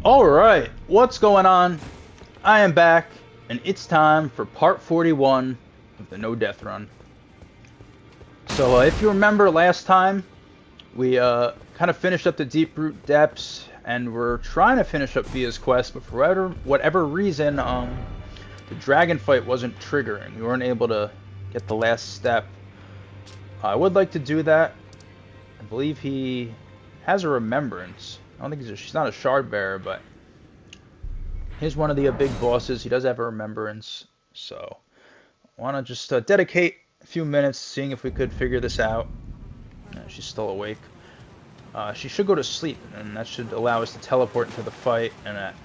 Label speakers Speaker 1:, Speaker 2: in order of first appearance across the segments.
Speaker 1: Alright, what's going on? I am back, and it's time for part 41 of the No Death Run. So, if you remember last time, we kind of finished up the Deeproot Depths, and we're trying to finish up Via's quest, but for whatever reason, the dragon fight wasn't triggering. We weren't able to get the last step. I would like to do that. I believe he has a remembrance. I don't think she's not a shard bearer, but he's one of the big bosses. He does have a remembrance, so I want to just dedicate a few minutes seeing if we could figure this out. She's still awake. She should go to sleep, and that should allow us to teleport into the fight and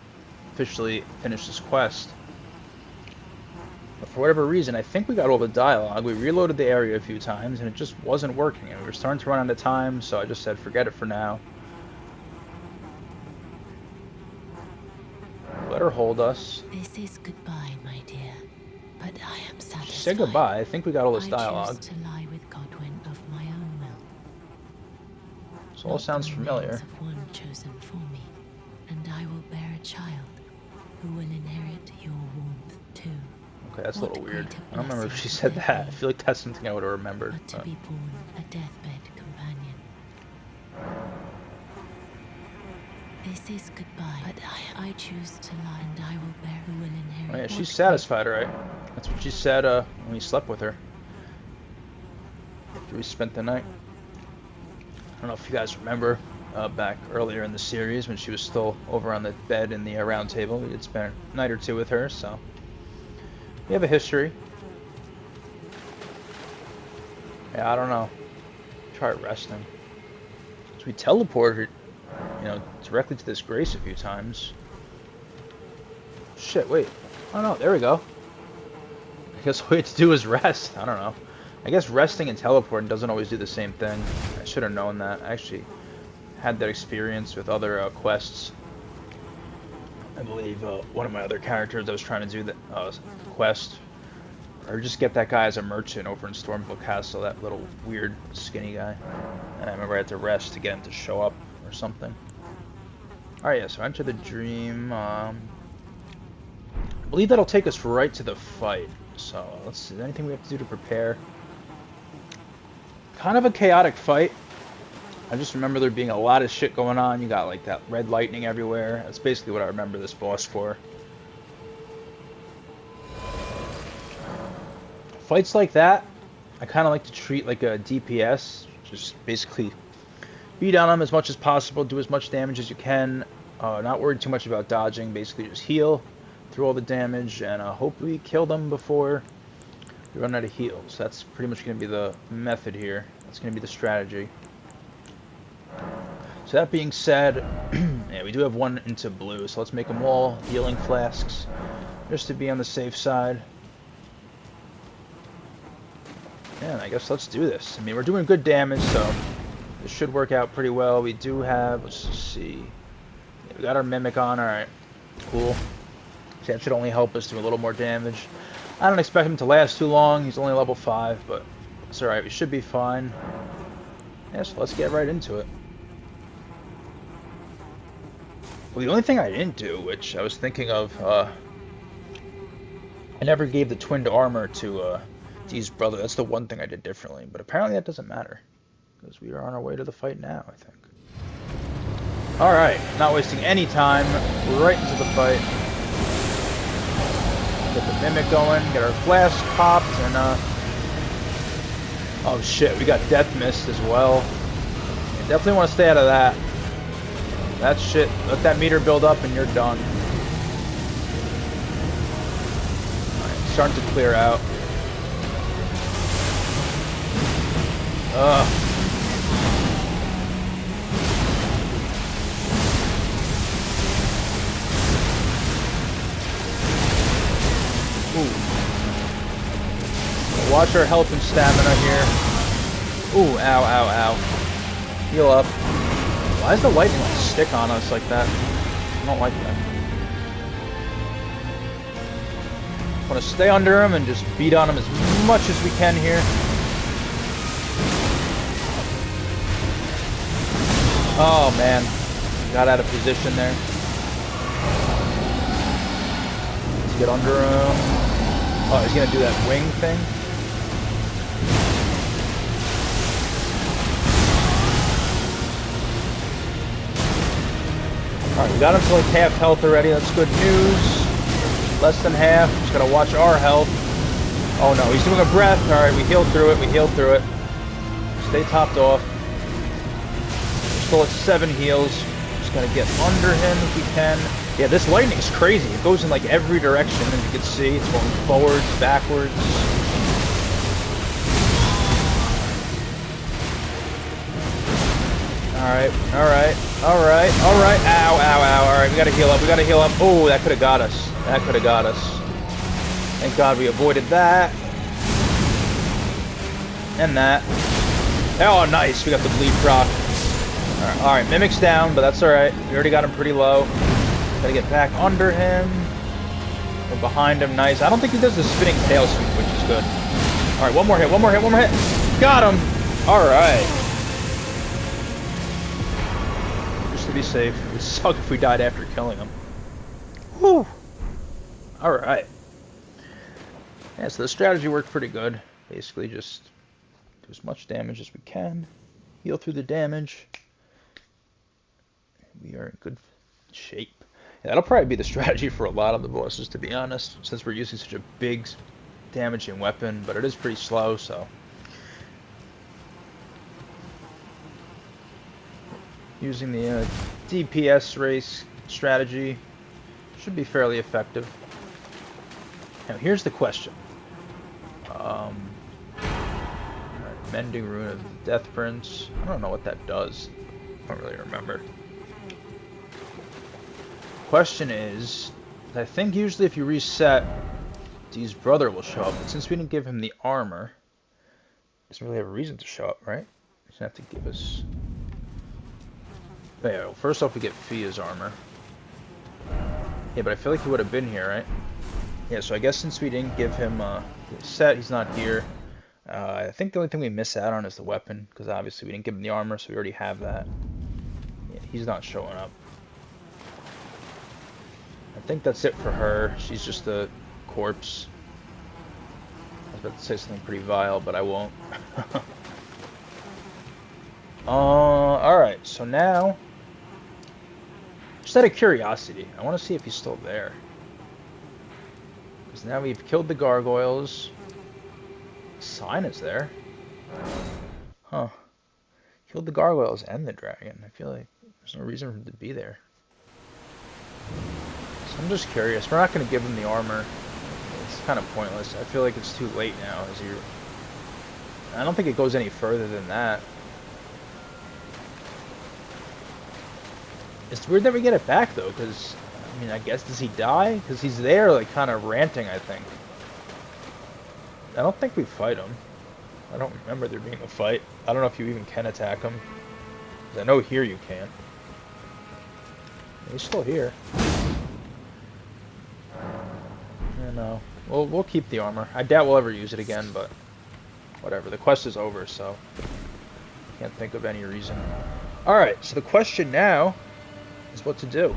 Speaker 1: officially finish this quest. But for whatever reason, I think we got all the dialogue. We reloaded the area a few times, and it just wasn't working. And we were starting to run out of time, so I just said forget it for now. Let her hold us.
Speaker 2: This is goodbye, my dear, but I am satisfied.
Speaker 1: She said goodbye. I think we got all this dialogue.
Speaker 2: I choose to lie with Godwin of my own will.
Speaker 1: This all sounds familiar.
Speaker 2: Of one chosen for me, and I will bear a child who will inherit your warmth too.
Speaker 1: Okay, that's a little weird. I don't remember if she said that. I feel like that's something I would have remembered.
Speaker 2: But to be born a deathbed companion. This is goodbye, but I choose to lie, and I will bear who will inherit.
Speaker 1: Oh, yeah, she's satisfied, right? That's what she said when we slept with her. After we spent the night. I don't know if you guys remember back earlier in the series when she was still over on the bed in the round table. We did spend a night or two with her, so we have a history. Yeah, I don't know. Try resting. So we teleported, directly to this grace a few times. Shit, wait. Oh no, there we go. I guess all we had to do is rest. I don't know. I guess resting and teleporting doesn't always do the same thing. I should have known that. I actually had that experience with other quests. I believe one of my other characters I was trying to do the quest, or just get that guy as a merchant over in Stormville Castle, that little weird skinny guy. And I remember I had to rest to get him to show up or something. Alright, yeah, so enter the dream. I believe that'll take us right to the fight. So, let's see. Is there anything we have to do to prepare? Kind of a chaotic fight. I just remember there being a lot of shit going on. You got, like, that red lightning everywhere. That's basically what I remember this boss for. Fights like that, I kind of like to treat like a DPS. Just basically beat on them as much as possible, do as much damage as you can, not worry too much about dodging, basically just heal through all the damage, and hopefully kill them before we run out of heals. That's pretty much going to be the method here. That's going to be the strategy. So that being said, yeah, we do have one into blue, so let's make them all healing flasks, just to be on the safe side. Yeah, I guess let's do this. I mean, we're doing good damage, so this should work out pretty well. We do have, let's see, yeah, we got our Mimic on, alright, cool. So that should only help us do a little more damage. I don't expect him to last too long, he's only level 5, but it's alright, we should be fine. Yeah, so let's get right into it. Well, the only thing I didn't do, which I was thinking of, I never gave the twinned armor to Dee's brother. That's the one thing I did differently, but apparently that doesn't matter. Because we are on our way to the fight now, I think. Alright, not wasting any time, right into the fight. Get the Mimic going, get our flask popped, and oh shit, we got Death Mist as well. You definitely want to stay out of that. That shit, let that meter build up and you're done. Alright, starting to clear out. Ugh. Ooh. Watch our health and stamina here. Ooh, ow, ow, ow. Heal up. Why does the lightning like stick on us like that? I don't like that. Want to stay under him and just beat on him as much as we can here. Oh man, got out of position there. Let's get under him. Oh, he's gonna do that wing thing. Alright, we got him to like half health already. That's good news. Less than half. Just gotta watch our health. Oh no, he's doing a breath. Alright, we healed through it. We healed through it. Stay topped off. We're still at 7 heals. Just gotta get under him if we can. Yeah, this lightning's crazy. It goes in like every direction, as you can see. It's going forwards, backwards. Alright, alright, alright, alright. Ow, ow, ow. Alright, we gotta heal up. We gotta heal up. Oh, that could have got us. That could have got us. Thank God we avoided that. And that. Oh, nice. We got the bleed proc. Alright, Mimic's down, but that's alright. We already got him pretty low. Gotta get back under him. We're behind him. Nice. I don't think he does the spinning tail sweep, which is good. Alright, one more hit, one more hit, one more hit. Got him! Alright. Just to be safe. It would suck if we died after killing him. Whew. Alright. Yeah, so the strategy worked pretty good. Basically just do as much damage as we can. Heal through the damage. We are in good shape. Yeah, that'll probably be the strategy for a lot of the bosses, to be honest, since we're using such a big damaging weapon, but it is pretty slow, so. Using the DPS race strategy should be fairly effective. Now, here's the question. Alright, Mending Rune of the Death Prince. I don't know what that does. I don't really remember. Question is, I think usually if you reset, Dee's brother will show up, but since we didn't give him the armor, he doesn't really have a reason to show up, right? He's gonna have to give us... Yeah, well, first off we get Fia's armor. Yeah, but I feel like he would have been here, right? Yeah, so I guess since we didn't give him the set, he's not here. I think the only thing we miss out on is the weapon, because obviously we didn't give him the armor, so we already have that. Yeah, he's not showing up. I think that's it for her. She's just a corpse. I was about to say something pretty vile, but I won't. Alright, so now, just out of curiosity, I want to see if he's still there. Because now we've killed the gargoyles. Sign is there. Huh. Killed the gargoyles and the dragon. I feel like there's no reason for him to be there. So I'm just curious. We're not going to give him the armor. It's kind of pointless. I feel like it's too late now. I don't think it goes any further than that. It's weird that we get it back, though, because, I mean, I guess, does he die? Because he's there, like, kind of ranting, I think. I don't think we fight him. I don't remember there being a fight. I don't know if you even can attack him. Because I know here you can. He's still here. Yeah, no. We'll keep the armor. I doubt we'll ever use it again, but whatever. The quest is over, so can't think of any reason. Alright, so the question now is what to do.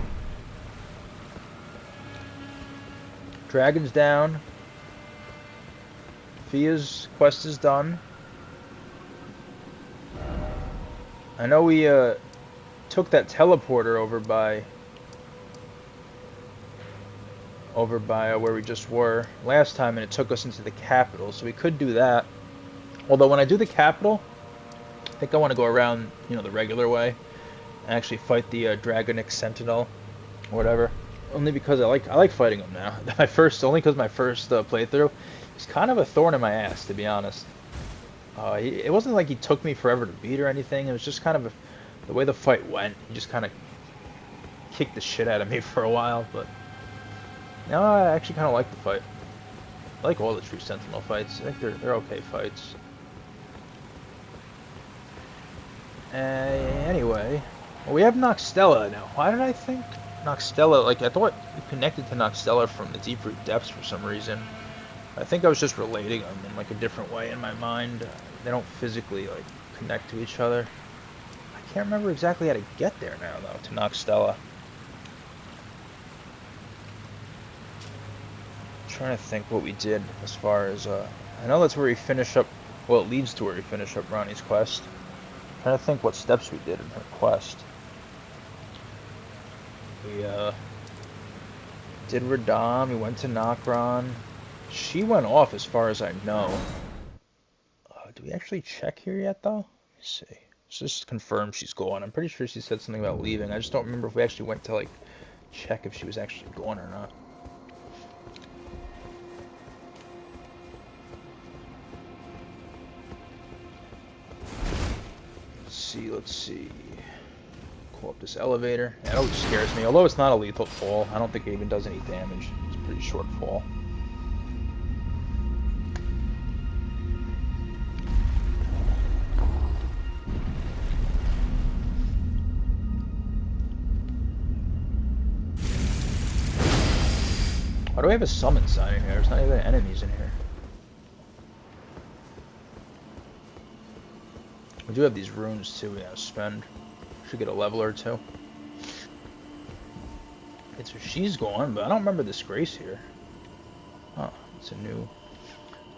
Speaker 1: Dragon's down. Fia's quest is done. I know we took that teleporter over by where we just were last time, and it took us into the capital, so we could do that. Although when I do the capital, I think I want to go around, you know, the regular way and actually fight the Dragonic Sentinel or whatever. Only because I like fighting him now. Only because my first playthrough, he's kind of a thorn in my ass, to be honest. It wasn't like he took me forever to beat or anything. It was just kind of the way the fight went. He just kind of kicked the shit out of me for a while, but now I actually kind of like the fight. I like all the True Sentinel fights. I think they're okay fights. Anyway, well, we have Nokstella now. Why did I think Nokstella? Like, I thought we connected to Nokstella from the Deeproot Depths for some reason. I think I was just relating them in like a different way in my mind. They don't physically like connect to each other. I can't remember exactly how to get there now though, to Nokstella. trying to think what we did as far as, I know that's where we finish up, well, it leads to where we finish up Ronnie's quest. I'm trying to think what steps we did in her quest. We, did Radahn, we went to Nokron. She went off as far as I know. Do we actually check here yet, though? Let's see. Let's just confirm she's gone. I'm pretty sure she said something about leaving. I just don't remember if we actually went to, like, check if she was actually gone or not. Let's see. Call up this elevator. That always scares me. Although it's not a lethal fall, I don't think it even does any damage. It's a pretty short fall. Why do we have a summon sign in here? There's not even enemies in here. We do have these runes too we gotta spend. Should get a level or two. It's where she's going, but I don't remember this Grace here. Oh, it's a new...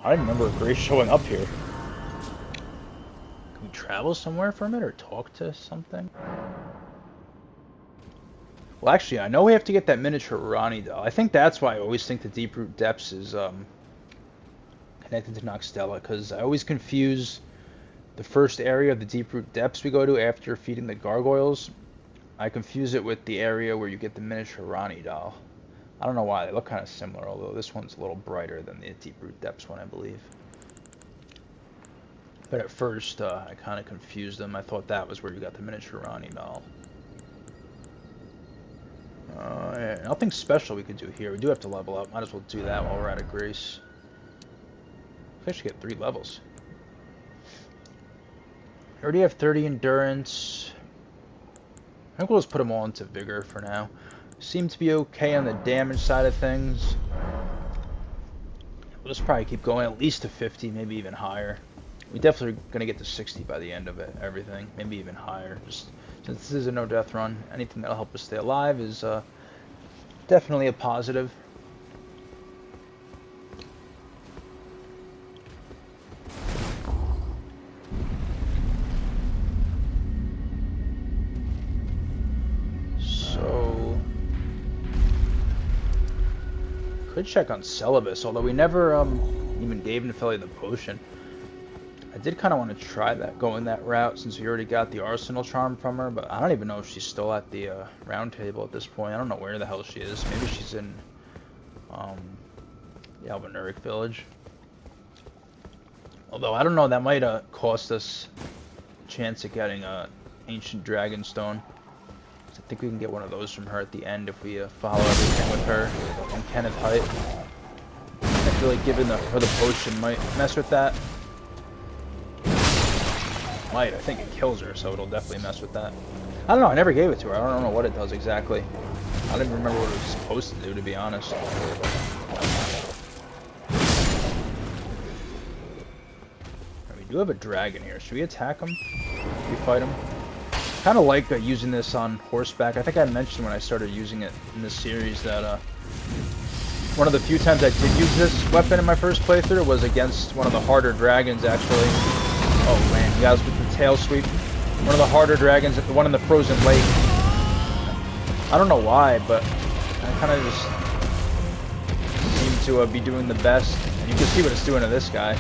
Speaker 1: I didn't remember Grace showing up here. Can we travel somewhere from it or talk to something? Well, actually, I know we have to get that miniature Ronnie doll. I think that's why I always think the Deeproot Depths is connected to Nokstella, because I always confuse the first area of the Deeproot Depths we go to after feeding the gargoyles. I confuse it with the area where you get the miniature Ronnie doll. I don't know why, they look kind of similar, although this one's a little brighter than the Deeproot Depths one, I believe. But at first, I kind of confused them. I thought that was where you got the miniature Ronnie doll. Yeah, nothing special we could do here. We do have to level up. Might as well do that while we're out of Grace. We should get 3 levels. I already have 30 endurance. I think we'll just put them all into vigor for now. Seem to be okay on the damage side of things. We'll just probably keep going at least to 50, maybe even higher. We definitely are going to get to 60 by the end of it, everything. Maybe even higher. Just since this is a no-death run, anything that'll help us stay alive is definitely a positive. Could check on Celibus, although we never even gave Nefeli the potion. I did kind of want to try that, going that route, since we already got the Arsenal Charm from her, but I don't even know if she's still at the Roundtable at this point. I don't know where the hell she is. Maybe she's in the Albinauric village. Although, I don't know, that might cost us a chance at getting an Ancient Dragonstone. I think we can get one of those from her at the end if we follow everything with her and Kenneth Height. I feel like giving her the potion might mess with that. Might. I think it kills her, so it'll definitely mess with that. I don't know. I never gave it to her. I don't know what it does exactly. I don't even remember what it was supposed to do, to be honest. We do have a dragon here. Should we attack him? Should we fight him? Kind of like using this on horseback. I think I mentioned when I started using it in this series that one of the few times I did use this weapon in my first playthrough was against one of the harder dragons, actually. Oh man, you guys with the tail sweep. One of the harder dragons, the one in the frozen lake. I don't know why, but I kind of just seem to be doing the best. And you can see what it's doing to this guy.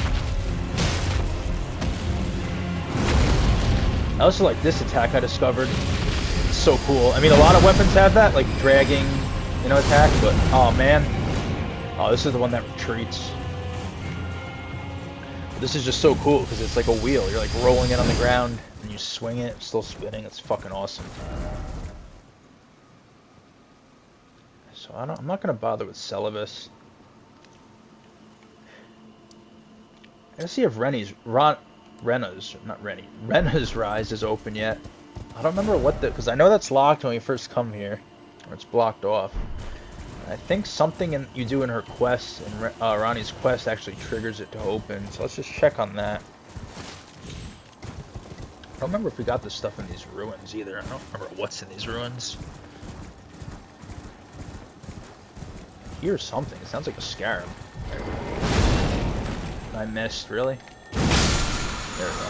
Speaker 1: I also like this attack I discovered. It's so cool. I mean, a lot of weapons have that, like dragging, you know, attack, but oh man. Oh, this is the one that retreats. But this is just so cool because it's like a wheel. You're like rolling it on the ground and you swing it, it's still spinning. It's fucking awesome. So I'm not gonna bother with Celibus. Let's see if Rena's Rise is open yet. I don't remember what because I know that's locked when we first come here, or it's blocked off. And I think something you do in her quest, in Ronnie's quest, actually triggers it to open. So let's just check on that. I don't remember if we got this stuff in these ruins either. I don't remember what's in these ruins. hear something. It sounds like a scarab. I missed, really? There we go.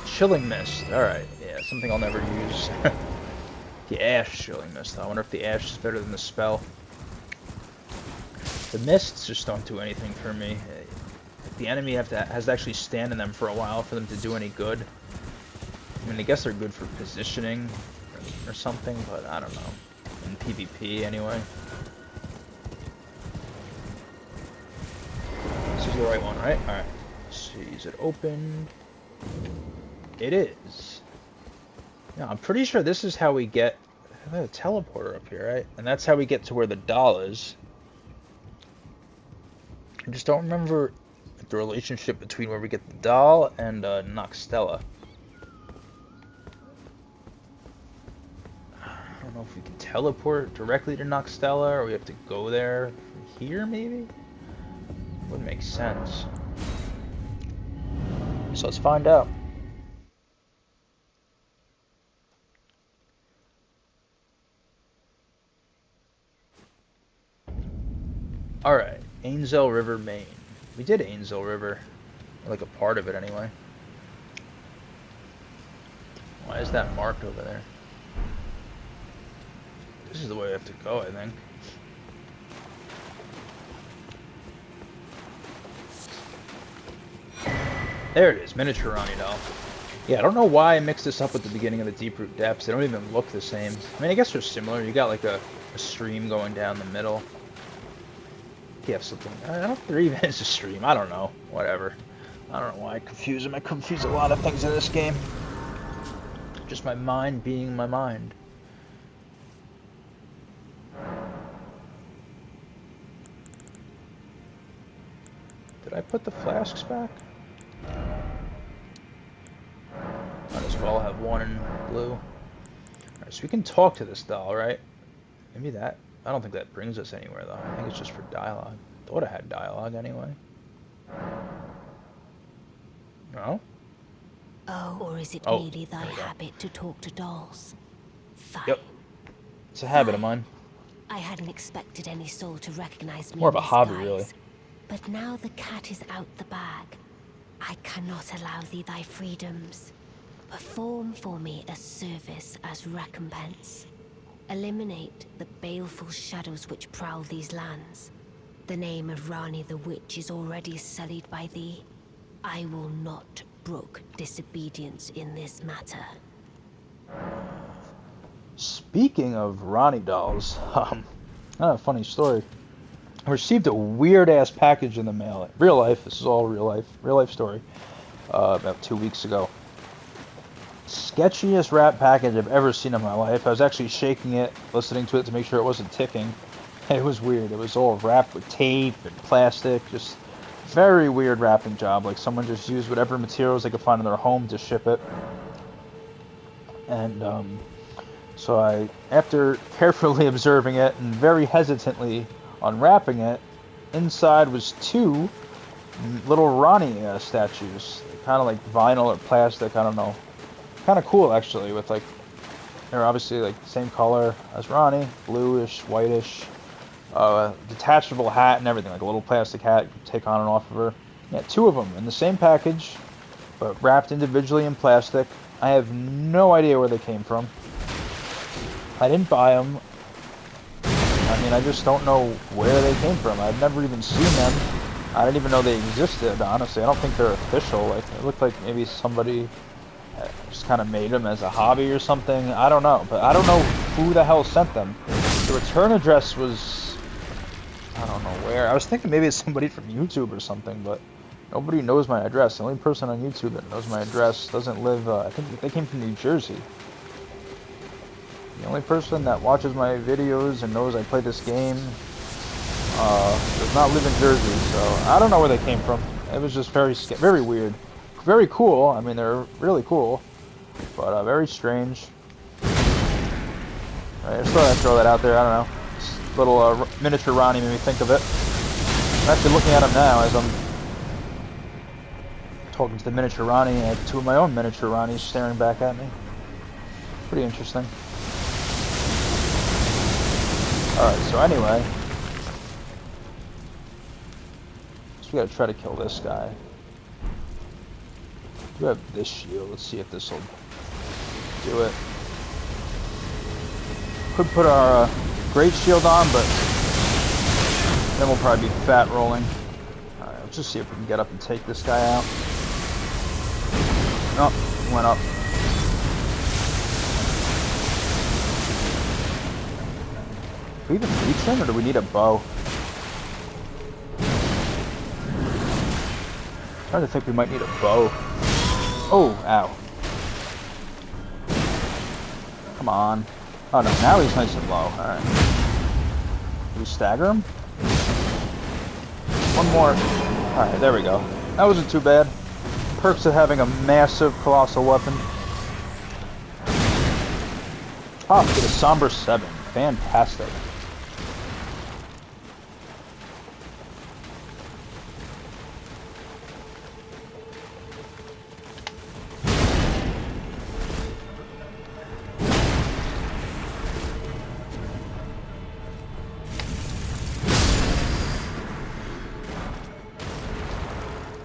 Speaker 1: Chilling mist. Alright, yeah, something I'll never use. The ash chilling mist. I wonder if the ash is better than the spell. The mists just don't do anything for me. The enemy has to actually stand in them for a while for them to do any good. I mean, I guess they're good for positioning or something, but I don't know. In PvP, anyway. This is the right one, right? Alright. Let's see, is it open? It is. Yeah, I'm pretty sure this is how we get a teleporter up here, right? And that's how we get to where the doll is. I just don't remember the relationship between where we get the doll and Nokstella. I don't know if we can teleport directly to Nokstella, or we have to go there from here, maybe? Wouldn't make sense. So let's find out. Alright, Ainsel River, Maine. We did Ainsel River. Like a part of it, anyway. Why is that marked over there? This is the way we have to go, I think. There it is, miniature Ronnie doll. Yeah, I don't know why I mixed this up with the beginning of the Deeproot Depths. They don't even look the same. I mean, I guess they're similar. You got like a stream going down the middle. You have something. I don't think there even is a stream. I don't know. Whatever. I don't know why I confuse them. I confuse a lot of things in this game. Just my mind being my mind. Did I put the flasks back? Might as well have one in blue. Alright, so we can talk to this doll, right? Maybe that. I don't think that brings us anywhere, though. I think it's just for dialogue. Thought I had dialogue anyway. No?
Speaker 2: Oh, or is it merely thy habit to talk to dolls? Fine.
Speaker 1: Yep. It's a habit of mine.
Speaker 2: I hadn't expected any soul to recognize me.
Speaker 1: More of a hobby, really.
Speaker 2: But now the cat is out the bag. I cannot allow thee thy freedoms. Perform for me a service as recompense. Eliminate the baleful shadows which prowl these lands. The name of Rani the Witch is already sullied by thee. I will not brook disobedience in this matter.
Speaker 1: Speaking of Ronnie dolls, a funny story. I received a weird-ass package in the mail. Real life, this is all real life story, about 2 weeks ago. Sketchiest wrap package I've ever seen in my life. I was actually shaking it, listening to it to make sure it wasn't ticking. It was weird. It was all wrapped with tape and plastic. Just very weird wrapping job. Like someone just used whatever materials they could find in their home to ship it. And so I, after carefully observing it and very hesitantly unwrapping it, inside was 2 little Ronnie statues. Kind of like vinyl or plastic, I don't know. Kind of cool, actually, with like, they're obviously like the same color as Ronnie, bluish, whitish, detachable hat and everything, like a little plastic hat you can take on and off of her. Yeah, 2 of them in the same package, but wrapped individually in plastic. I have no idea where they came from. I didn't buy them. I mean, I just don't know where they came from. I've never even seen them. I didn't even know they existed, honestly. I don't think they're official. Like, it looked like maybe somebody just kind of made them as a hobby or something. I don't know, but I don't know who the hell sent them. The return address was, I don't know where. I was thinking maybe it's somebody from YouTube or something, but nobody knows my address. The only person on YouTube that knows my address doesn't live, I think they came from New Jersey. The only person that watches my videos and knows I play this game does not live in Jersey, so I don't know where they came from. It was just very weird. Very cool. I mean, they're really cool, but very strange. I just thought I'd throw that out there. I don't know. This little miniature Ronnie made me think of it. I'm actually looking at him now as I'm talking to the miniature Ronnie. I have 2 of my own miniature Ronnies staring back at me. Pretty interesting. Alright, so anyway, So we gotta try to kill this guy. We have this shield. Let's see if this will do it. Could put our great shield on, but then we'll probably be fat rolling. Alright, let's just see if we can get up and take this guy out. Oh, went up. Do we even reach him, or do we need a bow? I'm trying to think we might need a bow. Oh, ow. Come on. Oh no, now he's nice and low. Alright. Do we stagger him? One more. Alright, there we go. That wasn't too bad. Perks of having a massive colossal weapon. Oh, get a somber 7. Fantastic.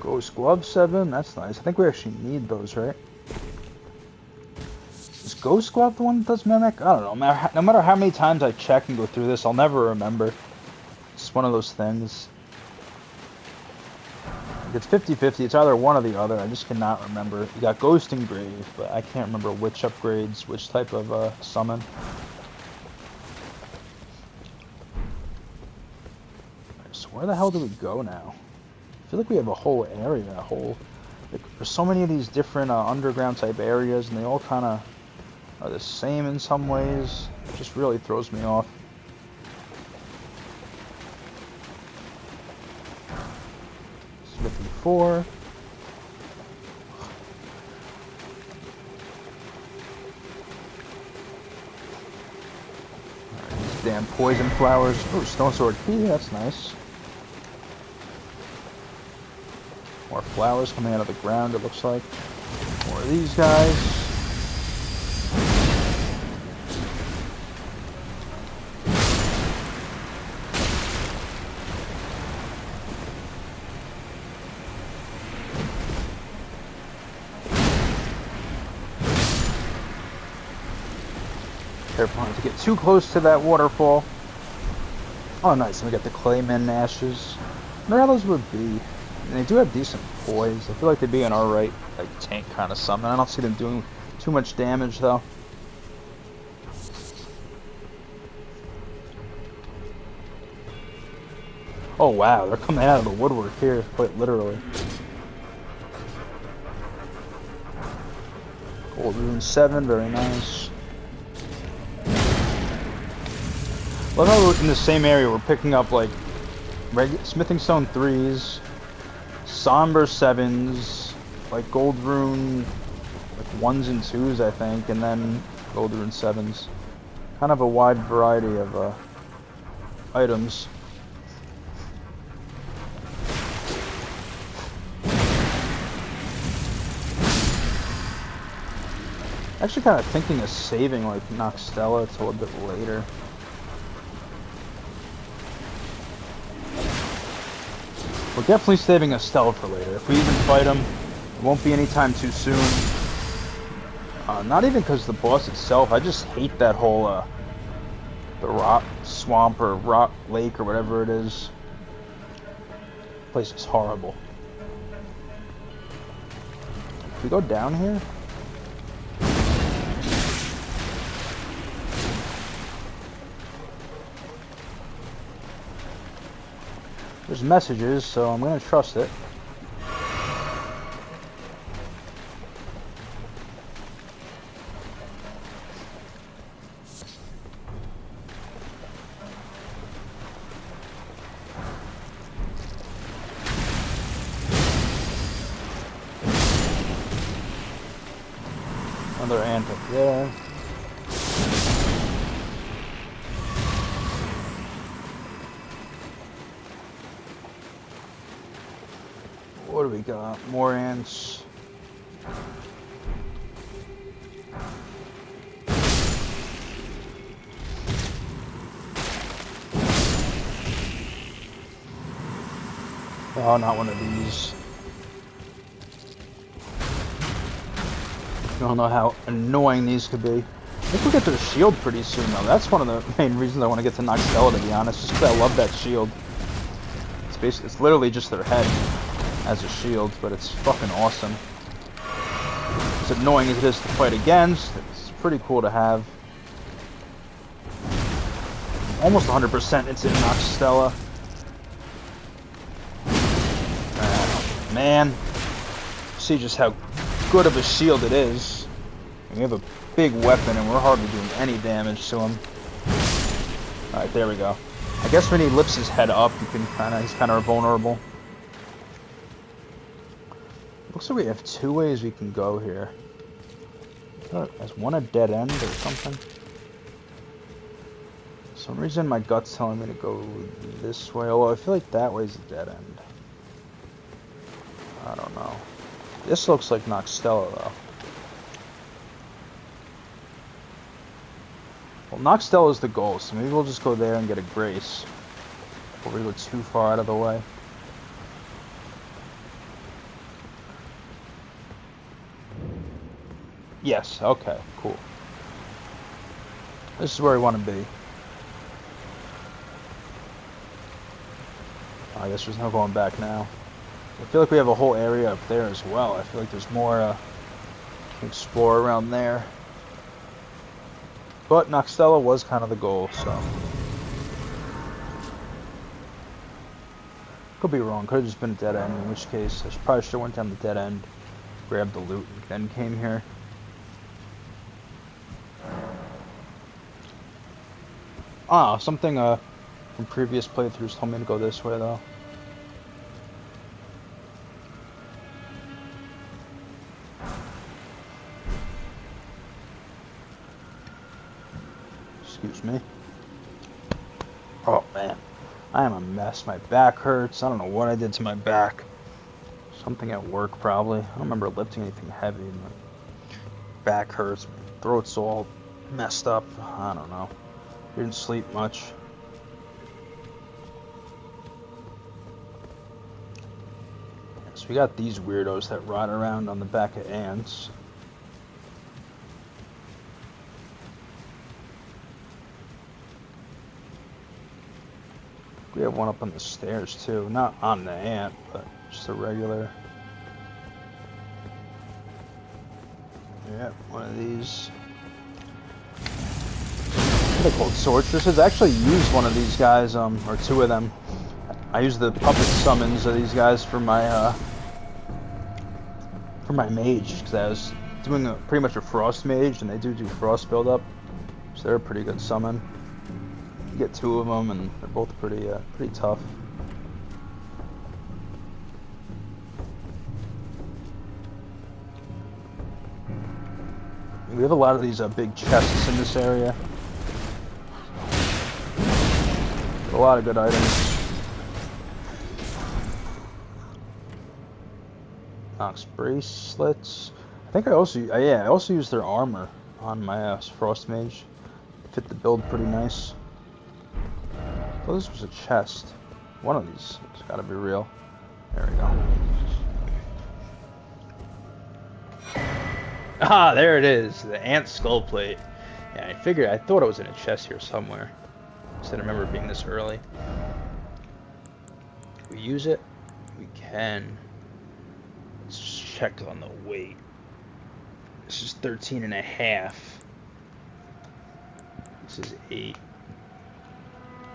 Speaker 1: Ghost Glove 7, that's nice. I think we actually need those, right? Is Ghost Glove the one that does Mimic? I don't know. No matter how many times I check and go through this, I'll never remember. It's one of those things. It's 50-50. It's either one or the other. I just cannot remember. You got Ghost and Grave, but I can't remember which upgrades, which type of summon. So where the hell do we go now? I feel like we have a whole area, like, there's so many of these different underground type areas, and they all kind of are the same in some ways. It just really throws me off. It's 54. Alright, these damn poison flowers. Oh, stone sword key, that's nice. More flowers coming out of the ground, it looks like. More of these guys. Careful not to get too close to that waterfall. Oh, nice. And we got the Clayman Ashes. Where all those would be. And they do have decent poise. I feel like they'd be an alright, like, tank kind of summon. I don't see them doing too much damage, though. Oh, wow. They're coming out of the woodwork here, quite literally. Gold Rune 7, very nice. Love how in the same area we're picking up, like, Smithing Stone 3s, Somber 7s, like Gold Rune, like 1s and 2s, I think, and then Gold Rune 7s. Kind of a wide variety of items. Actually kind of thinking of saving like Nokstella till a bit later. We're definitely saving Estelle for later. If we even fight him, it won't be anytime too soon. Not even because the boss itself. I just hate that whole, the rock swamp or rock lake or whatever it is. The place is horrible. Can we go down here? There's messages, so I'm going to trust it. Another ant up there. What do we got? More ants. Oh, not one of these. I don't know how annoying these could be. I think we'll get their shield pretty soon, though. That's one of the main reasons I want to get to Nokstella, to be honest. Just because I love that shield. It's literally just their head as a shield, but it's fucking awesome. As annoying as it is to fight against, it's pretty cool to have. Almost 100% it's in Nokstella. Man, see just how good of a shield it is. We have a big weapon and we're hardly doing any damage to him. Alright, there we go. I guess when he lifts his head up, he's kind of vulnerable. Looks like we have two ways we can go here. Is one a dead end or something? For some reason my gut's telling me to go this way, although I feel like that way's a dead end. I don't know. This looks like Nokstella, though. Well, Nokstella is the goal, so maybe we'll just go there and get a grace before we go too far out of the way. Yes, okay, cool. This is where we want to be. I guess there's no going back now. I feel like we have a whole area up there as well. I feel like there's more to explore around there. But Nokstella was kind of the goal, so. Could be wrong. Could have just been a dead end, in which case I probably should have went down the dead end, grabbed the loot, and then came here. Ah, something from previous playthroughs told me to go this way, though. Excuse me. Oh man, I am a mess. My back hurts. I don't know what I did to my back. Something at work, probably. I don't remember lifting anything heavy. My back hurts. My throat's all messed up. I don't know. Didn't sleep much. So we got these weirdos that ride around on the back of ants. We have one up on the stairs too. Not on the ant, but just a regular. Yeah, one of these. What are they called? Sorceresses. I actually used one of these guys, or two of them. I used the puppet summons of these guys for my mage, because I was doing pretty much a frost mage, and they do frost build up, so they're a pretty good summon. You get two of them, and they're both pretty tough. We have a lot of these big chests in this area. A lot of good items. Nox bracelets. I think I also used their armor on my frost mage. Fit the build pretty nice. Oh, this was a chest. One of these. It's got to be real. There we go. Ah, there it is. The ant skull plate. Yeah, I thought it was in a chest here somewhere. I didn't remember it being this early. Can we use it? We can. Let's just check on the weight. This is 13.5. This is 8.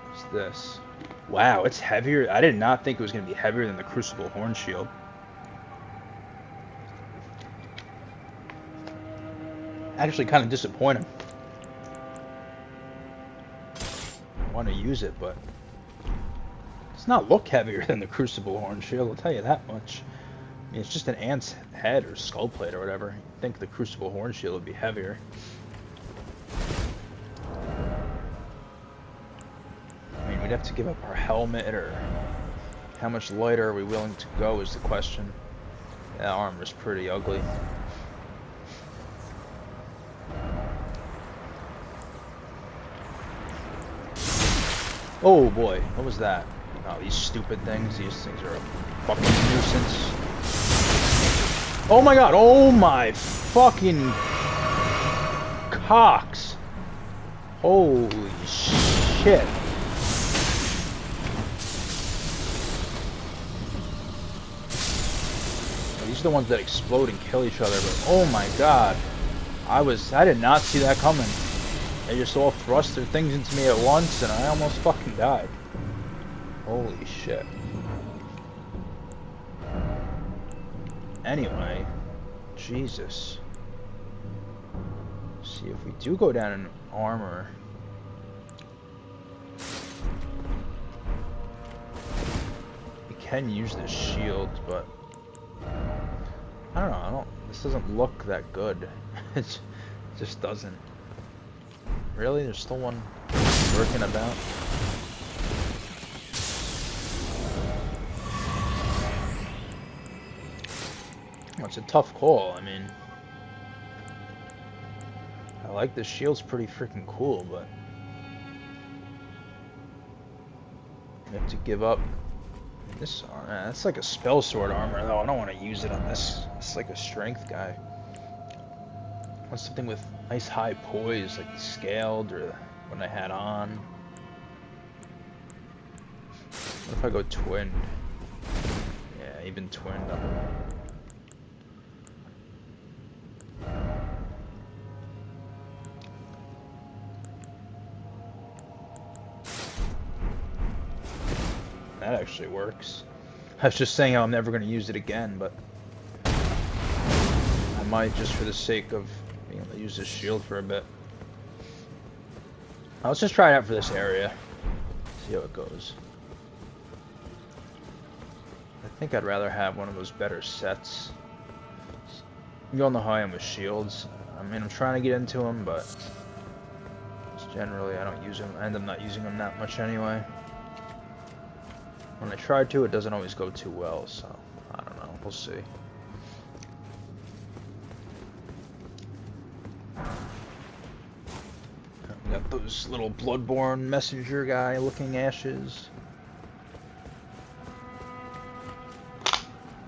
Speaker 1: What's this? Wow, it's heavier. I did not think it was going to be heavier than the Crucible Horn Shield. Actually kind of disappointing. I want to use it, but it's not look heavier than the Crucible Horn Shield, I'll tell you that much. I mean, it's just an ant's head or skull plate or whatever. You'd think the Crucible Horn Shield would be heavier. I mean, we'd have to give up our helmet, or how much lighter are we willing to go is the question. That armor's pretty ugly. Oh boy, what was that? Oh, these stupid things. These things are a fucking nuisance. Oh my god. Oh my fucking cocks. Holy shit. These are the ones that explode and kill each other, but oh my god. I did not see that coming. They just all thrust their things into me at once and I almost fucking died. Holy shit. Anyway, Jesus. See if we do go down in armor. We can use this shield, but I don't know, this doesn't look that good. It just doesn't. Really? There's still one working about? Well, it's a tough call, I mean. I like this shield's pretty freaking cool, but you have to give up this armor. That's like a spell sword armor, though. I don't want to use it on this. It's like a strength guy. I want something with nice high poise, like scaled or what I had on. What if I go twinned? Yeah, even twinned. That actually works. I was just saying how I'm never going to use it again, but I might just for the sake of being able to use this shield for a bit. Let's just try it out for this area. See how it goes. I think I'd rather have one of those better sets. You all know how I am with shields. I mean, I'm trying to get into them, but generally I don't use them. I end up not using them that much anyway. When I try to, it doesn't always go too well, so I don't know. We'll see. We got those little Bloodborne messenger guy looking ashes.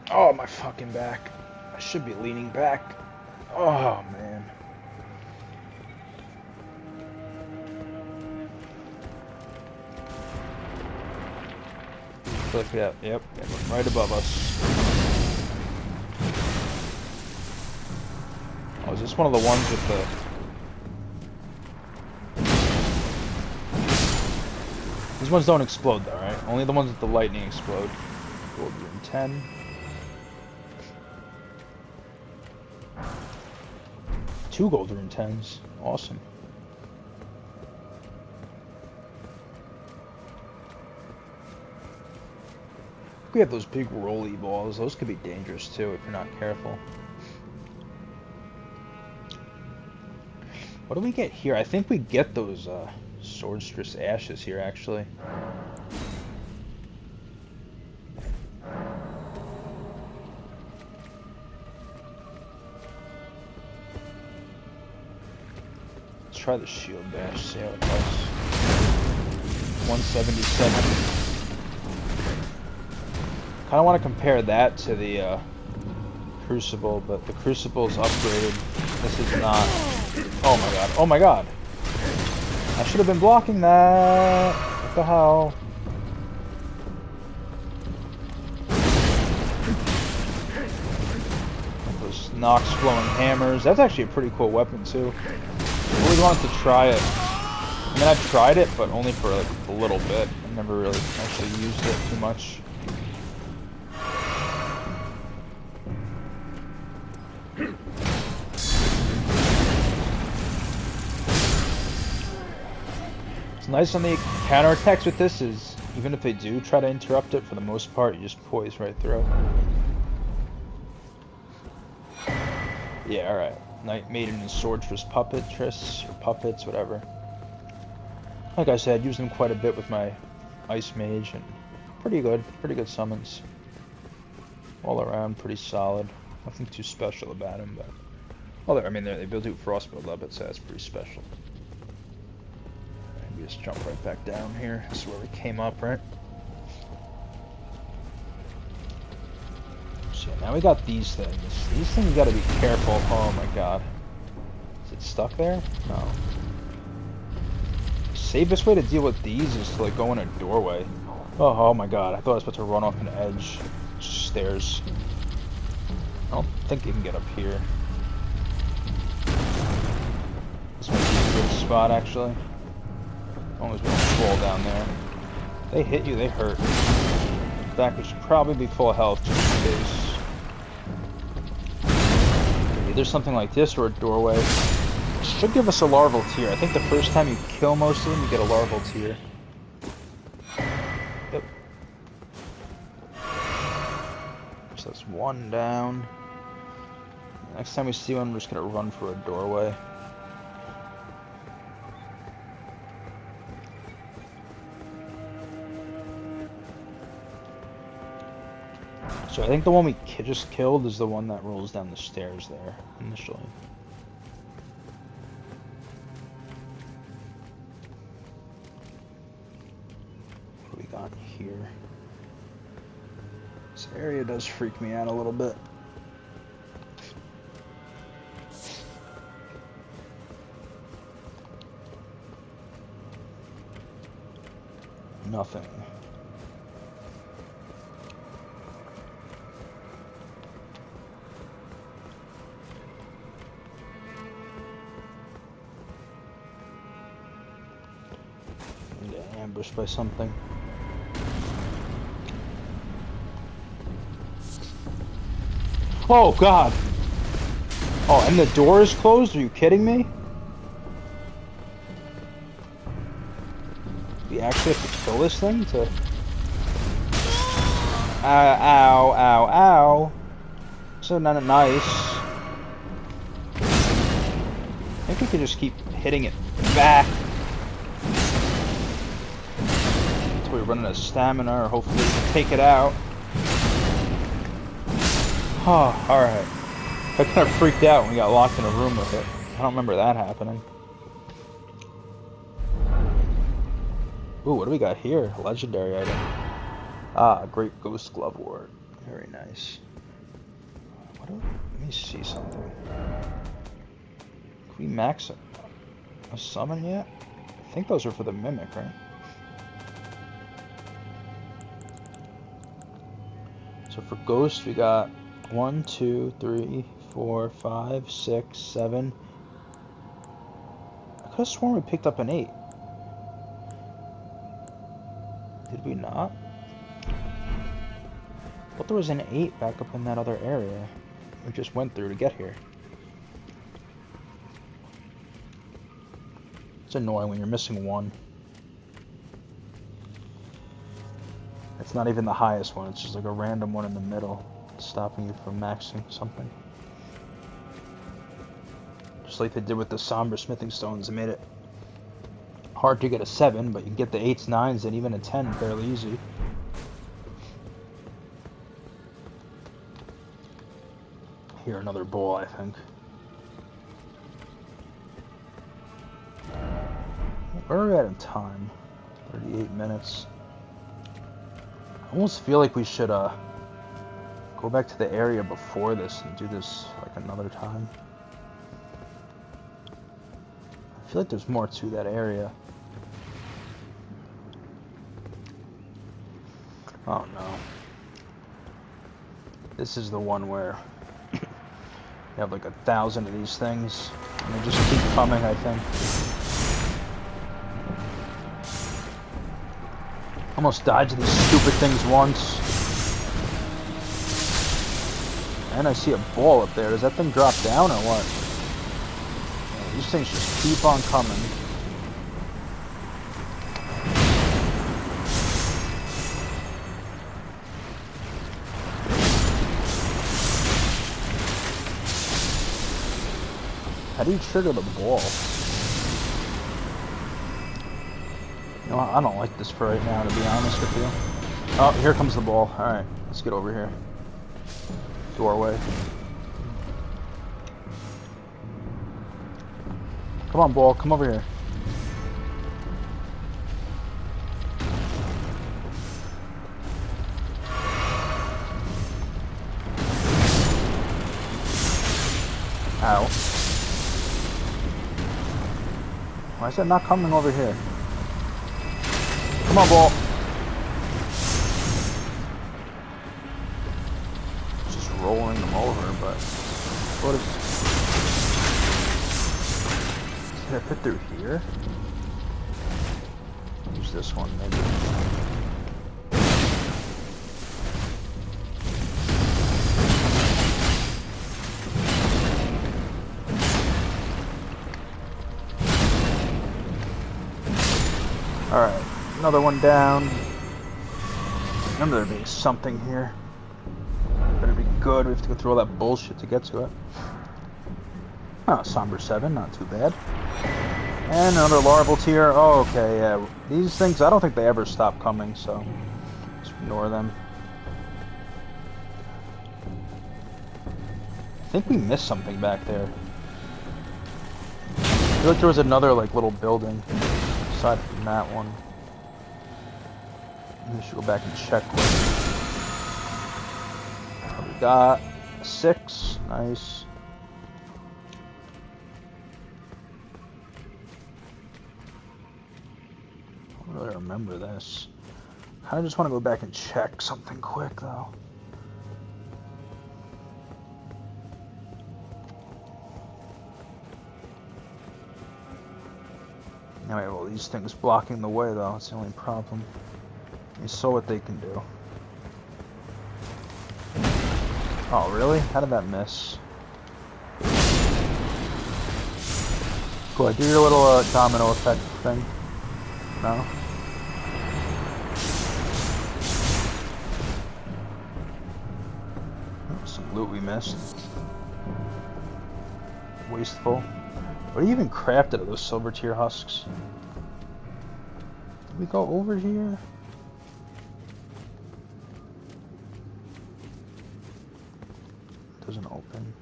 Speaker 1: Oh, my fucking back. I should be leaning back. Oh, man. Look at that. Yep, right above us. Oh, is this one of the ones with the... These ones don't explode though, right? Only the ones with the lightning explode. Gold room 10. Two gold room 10s. Awesome. We have those big rolly balls. Those could be dangerous too if you're not careful. What do we get here? I think we get those swordstress ashes here actually. Let's try the shield bash, see how it does. 177. I don't want to compare that to the Crucible, but the Crucible's upgraded. This is not. Oh my god. Oh my god. I should have been blocking that. What the hell? Those Nox flowing hammers. That's actually a pretty cool weapon too. I always wanted to try it. I mean, I've tried it, but only for like a little bit. I never really actually used it too much. Nice on the counterattacks with this is, even if they do try to interrupt it, for the most part, you just poise right through. Yeah, alright. Night Maiden and Swordstress Puppetress, or Puppets, whatever. Like I said, use them quite a bit with my Ice Mage, and pretty good summons. All around, pretty solid. Nothing too special about them, but... Well, I mean, they build do Frostbolt of it, so that's pretty special. Just jump right back down here. This is where we came up, right? So now we got these things. These things gotta be careful. Oh my god. Is it stuck there? No. Safest way to deal with these is to like go in a doorway. Oh my god, I thought I was about to run off an edge. Stairs. I don't think you can get up here. This might be a good spot actually. As long as we don't fall down there. They hit you, they hurt. In fact, we should probably be full health just in case. Either something like this or a doorway. It should give us a larval tear. I think the first time you kill most of them, you get a larval tear. Yep. So that's one down. Next time we see one, we're just gonna run for a doorway. So I think the one we just killed is the one that rolls down the stairs there, initially. What do we got here? This area does freak me out a little bit. Nothing. Ambushed by something. Oh god! Oh, and the door is closed? Are you kidding me? We actually have to kill this thing to... Ow, ow, ow. So not nice. I think we could just keep hitting it back. Until we run out of stamina, or hopefully we can take it out. Oh, alright. I kind of freaked out when we got locked in a room with it. I don't remember that happening. Ooh, what do we got here? A legendary item. Ah, Great Ghost Glove Ward. Very nice. Let me see something. Can we max a summon yet? I think those are for the Mimic, right? So for Ghost, we got 1, 2, 3, 4, 5, 6, 7. I could have sworn we picked up an 8. Did we not? I thought there was an 8 back up in that other area we just went through to get here. It's annoying when you're missing one. It's not even the highest one, it's just like a random one in the middle, stopping you from maxing something. Just like they did with the Somber Smithing Stones, they made it hard to get a 7, but you can get the 8s, 9s, and even a 10 fairly easy. Here, another bowl, I think. Where are we at in time? 38 minutes. I almost feel like we should go back to the area before this and do this like another time. I feel like there's more to that area. Oh no. This is the one where you have like 1,000 of these things and they just keep coming, I think. Almost died to these stupid things once. And I see a ball up there. Does that thing drop down or what? Yeah, these things just keep on coming. How do you trigger the ball? You know, I don't like this for right now, to be honest with you. Oh, here comes the ball. Alright, let's get over here. Doorway. Come on, ball, come over here. Ow. Why is that not coming over here? Come on, ball. Just rolling them over, but what is... Can I fit through here? Use this one, maybe. Alright, another one down. Remember there being something here. Better be good, we have to go through all that bullshit to get to it. Oh, Somber 7, not too bad. And another larval tier. Oh, okay, yeah. These things, I don't think they ever stop coming, so just ignore them. I think we missed something back there. I feel like there was another, like, little building aside from that one. We should go back and check quick. We got 6. Nice. I don't really remember this. I kind of just want to go back and check something quick, though. Anyway, well, these things blocking the way, though. That's the only problem. You saw what they can do. Oh, really? How did that miss? Cool, do your little domino effect thing. No? Oh, some loot we missed. Wasteful. What do you even craft out of those silver tier husks? Did we go over here? Doesn't open.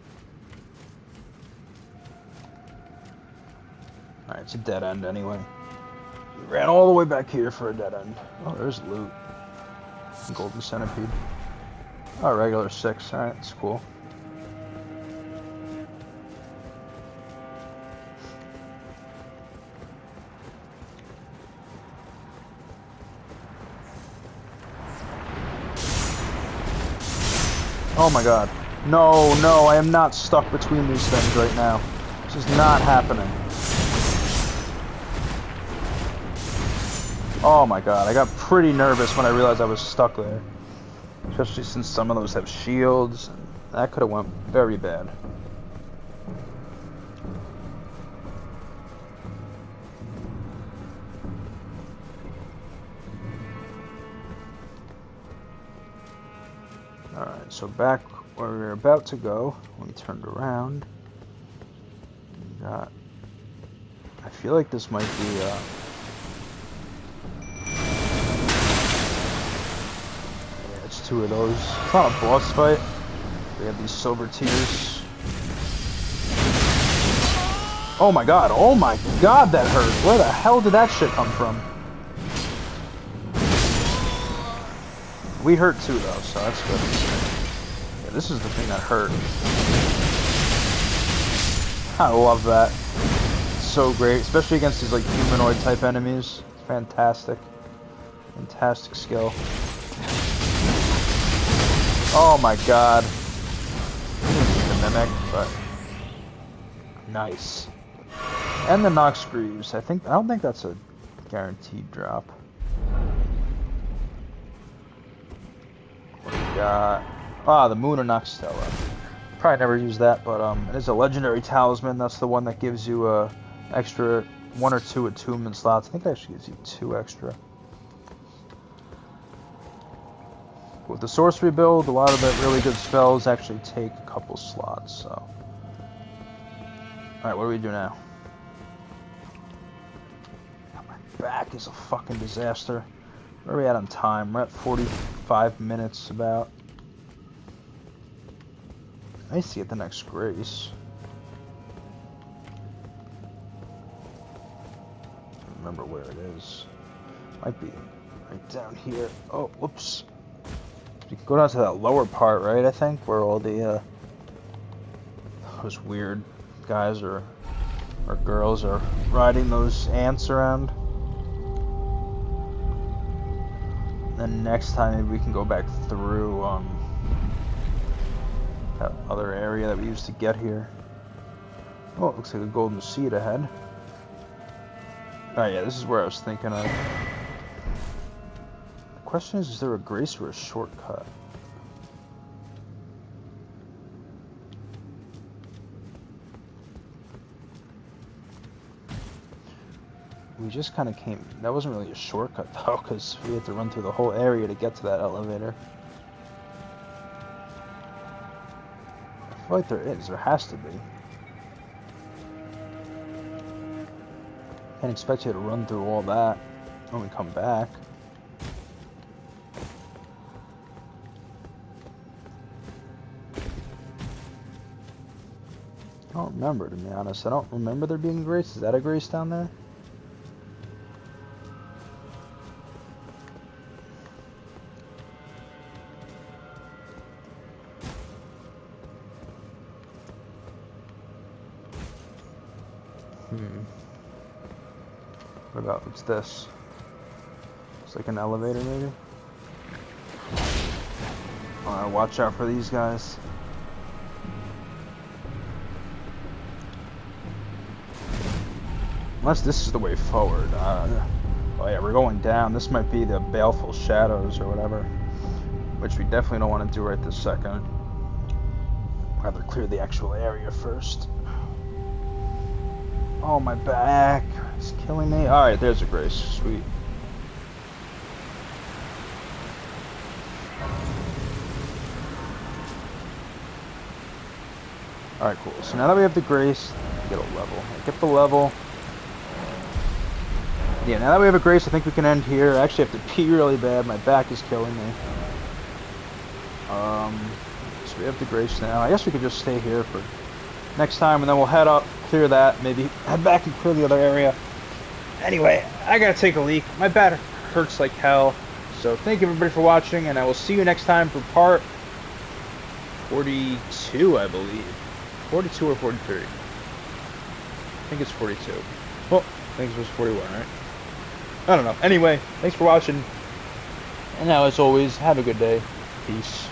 Speaker 1: Alright, it's a dead end anyway. We ran all the way back here for a dead end. Oh, there's loot. Golden centipede. Oh, regular 6. Alright, that's cool. Oh my god. No, no, I am not stuck between these things right now. This is not happening. Oh my god, I got pretty nervous when I realized I was stuck there. Especially since some of those have shields. That could have went very bad. Alright, so back where we were about to go, when we turned around, we got... I feel like this might be, yeah, it's 2 of those. It's not a boss fight. We have these silver tiers. Oh my god, that hurt! Where the hell did that shit come from? We hurt too, though, so that's good. Yeah, this is the thing that hurt. I love that. It's so great, especially against these like humanoid type enemies. It's fantastic. Fantastic skill. Oh my god. The mimic, but nice. And the Nox Greaves. I don't think that's a guaranteed drop. The Moon of Nokstella. Probably never used that, but it is a legendary talisman. That's the one that gives you extra 1 or 2 attunement slots. I think it actually gives you 2 extra. With the sorcery build, a lot of the really good spells actually take a couple slots. So, all right, what do we do now? My back is a fucking disaster. Where are we at on time? We're at 45 minutes about. Nice to get the next grace. I don't remember where it is. Might be right down here. Oh, whoops. You can go down to that lower part, right? I think where all the those weird guys or girls are riding those ants around. Then next time maybe we can go back through that other area that we used to get here. Oh, it looks like a golden seed ahead. Oh yeah, this is where I was thinking of. The question is there a grace or a shortcut? We just kind of came... That wasn't really a shortcut, though, because we had to run through the whole area to get to that elevator. I feel like there is. There has to be. Can't expect you to run through all that when we come back. I don't remember, to be honest. I don't remember there being a grace. Is that a grace down there? What about, what's this? It's like an elevator, maybe? Watch out for these guys. Unless this is the way forward. Oh yeah, we're going down. This might be the Baleful Shadows or whatever. Which we definitely don't want to do right this second. Rather clear the actual area first. Oh, my back. It's killing me. Alright, there's a grace. Sweet. Alright, cool. So now that we have the grace, get a level. Get the level. Yeah, now that we have a grace, I think we can end here. I actually have to pee really bad. My back is killing me. So we have the grace now. I guess we could just stay here for next time, and then we'll head up, clear that, maybe head back and clear the other area. Anyway, I gotta take a leak. My back hurts like hell. So thank you everybody for watching, and I will see you next time for part 42, I believe. 42 or 43. I think it's 42. Well, I think it was 41, right? I don't know. Anyway, thanks for watching. And now, as always, have a good day. Peace.